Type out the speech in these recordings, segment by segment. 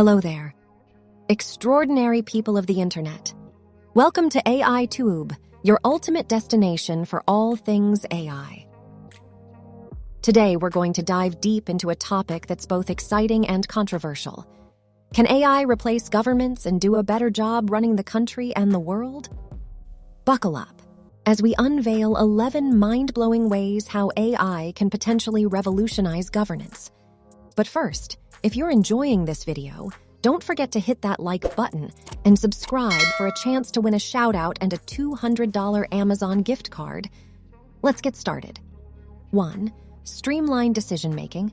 Hello there, extraordinary people of the internet. Welcome to AI Tube, your ultimate destination for all things AI. Today, we're going to dive deep into a topic that's both exciting and controversial. Can AI replace governments and do a better job running the country and the world? Buckle up as we unveil 11 mind-blowing ways how AI can potentially revolutionize governance. But first, if you're enjoying this video, don't forget to hit that like button and subscribe for a chance to win a shout-out and a $200 Amazon gift card. Let's get started. 1. Streamline decision-making.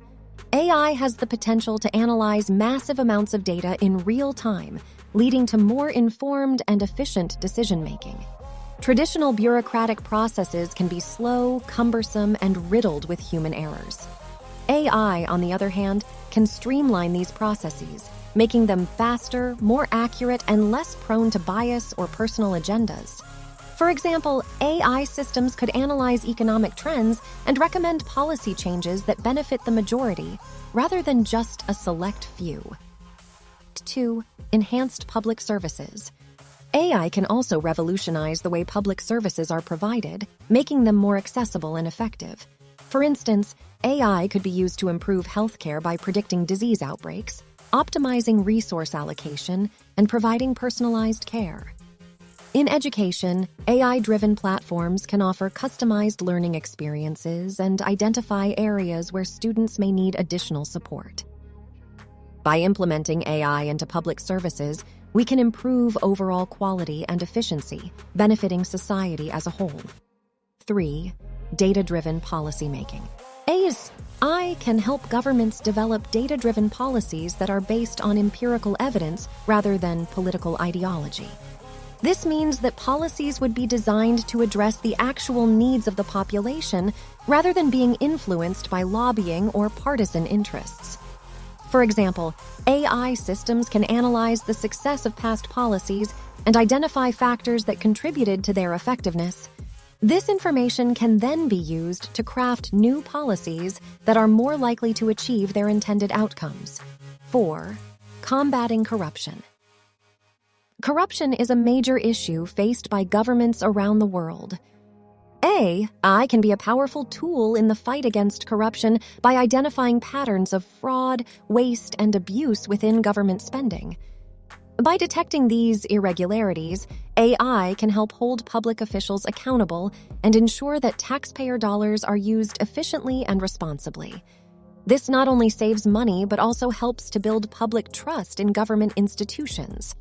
AI has the potential to analyze massive amounts of data in real time, leading to more informed and efficient decision-making. Traditional bureaucratic processes can be slow, cumbersome, and riddled with human errors. AI, on the other hand, can streamline these processes, making them faster, more accurate, and less prone to bias or personal agendas. For example, AI systems could analyze economic trends and recommend policy changes that benefit the majority, rather than just a select few. 2. Enhanced public services. AI can also revolutionize the way public services are provided, making them more accessible and effective. For instance, AI could be used to improve healthcare by predicting disease outbreaks, optimizing resource allocation, and providing personalized care. In education, AI-driven platforms can offer customized learning experiences and identify areas where students may need additional support. By implementing AI into public services, we can improve overall quality and efficiency, benefiting society as a whole. 3. Data-driven policymaking. AI can help governments develop data-driven policies that are based on empirical evidence rather than political ideology. This means that policies would be designed to address the actual needs of the population rather than being influenced by lobbying or partisan interests. For example, AI systems can analyze the success of past policies and identify factors that contributed to their effectiveness. This information can then be used to craft new policies that are more likely to achieve their intended outcomes. 4. Combating corruption. Corruption is a major issue faced by governments around the world. AI can be a powerful tool in the fight against corruption by identifying patterns of fraud, waste, and abuse within government spending. By detecting these irregularities, AI can help hold public officials accountable and ensure that taxpayer dollars are used efficiently and responsibly. This not only saves money, but also helps to build public trust in government institutions.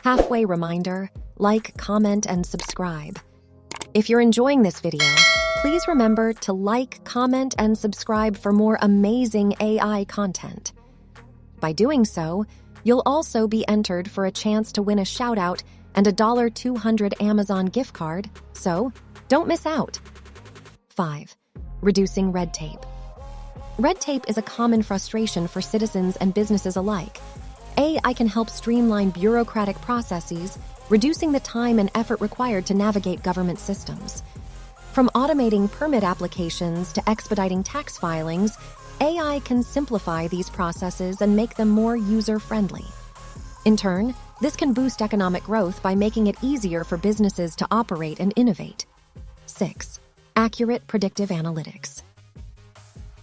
Halfway reminder: like, comment, and subscribe. If you're enjoying this video, please remember to like, comment, and subscribe for more amazing AI content. By doing so, you'll also be entered for a chance to win a shout-out and a $200 Amazon gift card, so don't miss out. 5. Reducing red tape. Red tape is a common frustration for citizens and businesses alike. AI can help streamline bureaucratic processes, reducing the time and effort required to navigate government systems. From automating permit applications to expediting tax filings, AI can simplify these processes and make them more user-friendly. In turn, this can boost economic growth by making it easier for businesses to operate and innovate. 6. Accurate predictive analytics.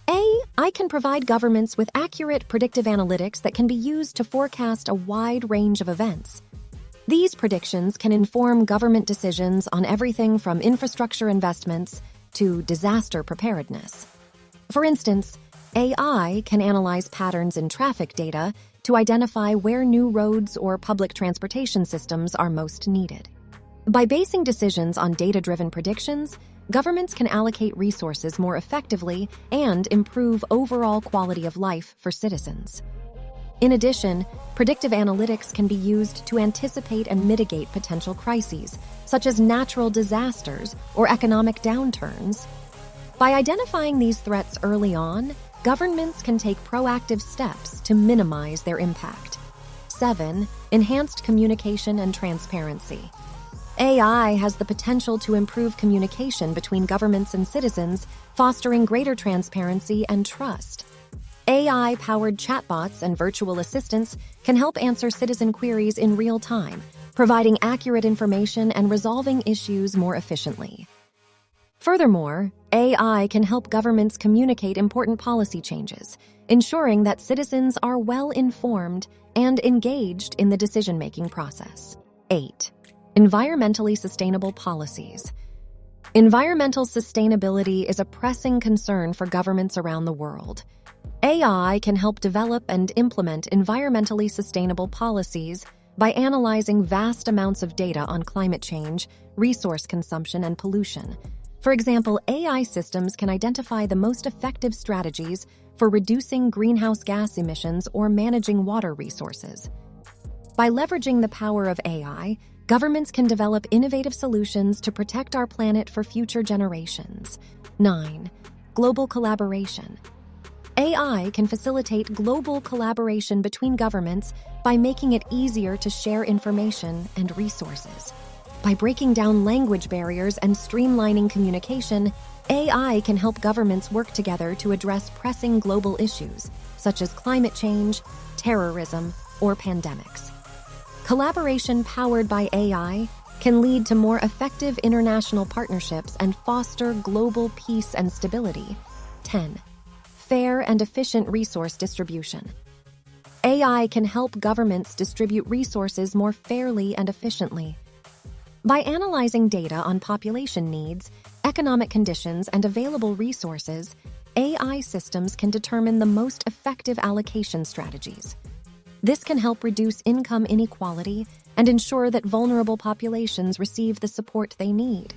AI can provide governments with accurate predictive analytics that can be used to forecast a wide range of events. These predictions can inform government decisions on everything from infrastructure investments to disaster preparedness. For instance, AI can analyze patterns in traffic data to identify where new roads or public transportation systems are most needed. By basing decisions on data-driven predictions, governments can allocate resources more effectively and improve overall quality of life for citizens. In addition, predictive analytics can be used to anticipate and mitigate potential crises, such as natural disasters or economic downturns. By identifying these threats early on, governments can take proactive steps to minimize their impact. 7. Enhanced communication and transparency. AI has the potential to improve communication between governments and citizens, fostering greater transparency and trust. AI-powered chatbots and virtual assistants can help answer citizen queries in real time, providing accurate information and resolving issues more efficiently. Furthermore, AI can help governments communicate important policy changes, ensuring that citizens are well-informed and engaged in the decision-making process. 8. Environmentally sustainable policies. Environmental sustainability is a pressing concern for governments around the world. AI can help develop and implement environmentally sustainable policies by analyzing vast amounts of data on climate change, resource consumption, and pollution. For example, AI systems can identify the most effective strategies for reducing greenhouse gas emissions or managing water resources. By leveraging the power of AI, governments can develop innovative solutions to protect our planet for future generations. 9. Global collaboration. AI can facilitate global collaboration between governments by making it easier to share information and resources. By breaking down language barriers and streamlining communication, AI can help governments work together to address pressing global issues, such as climate change, terrorism, or pandemics. Collaboration powered by AI can lead to more effective international partnerships and foster global peace and stability. 10. Fair and efficient resource distribution. AI can help governments distribute resources more fairly and efficiently. By analyzing data on population needs, economic conditions, and available resources, AI systems can determine the most effective allocation strategies. This can help reduce income inequality and ensure that vulnerable populations receive the support they need.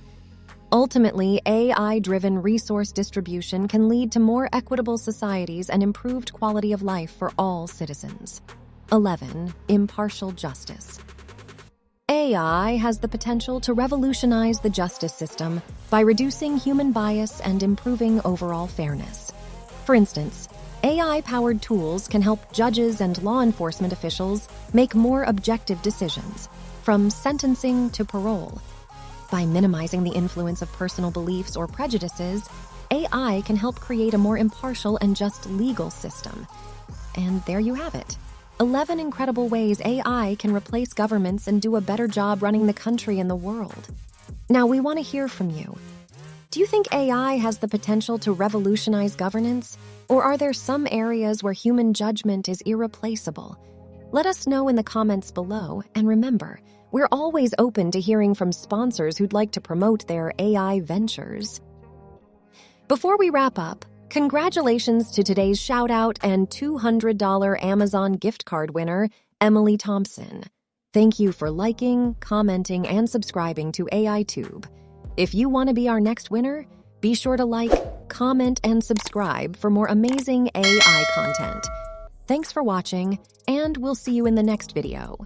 Ultimately, AI-driven resource distribution can lead to more equitable societies and improved quality of life for all citizens. 11. Impartial justice. AI has the potential to revolutionize the justice system by reducing human bias and improving overall fairness. For instance, AI-powered tools can help judges and law enforcement officials make more objective decisions, from sentencing to parole. By minimizing the influence of personal beliefs or prejudices, AI can help create a more impartial and just legal system. And there you have it. 11 incredible ways AI can replace governments and do a better job running the country and the world. Now, we want to hear from you. Do you think AI has the potential to revolutionize governance? Or are there some areas where human judgment is irreplaceable? Let us know in the comments below, and remember, we're always open to hearing from sponsors who'd like to promote their AI ventures. Before we wrap up, congratulations to today's shout-out and $200 Amazon gift card winner, Emily Thompson. Thank you for liking, commenting, and subscribing to AITube. If you want to be our next winner, be sure to like, comment, and subscribe for more amazing AI content. Thanks for watching, and we'll see you in the next video.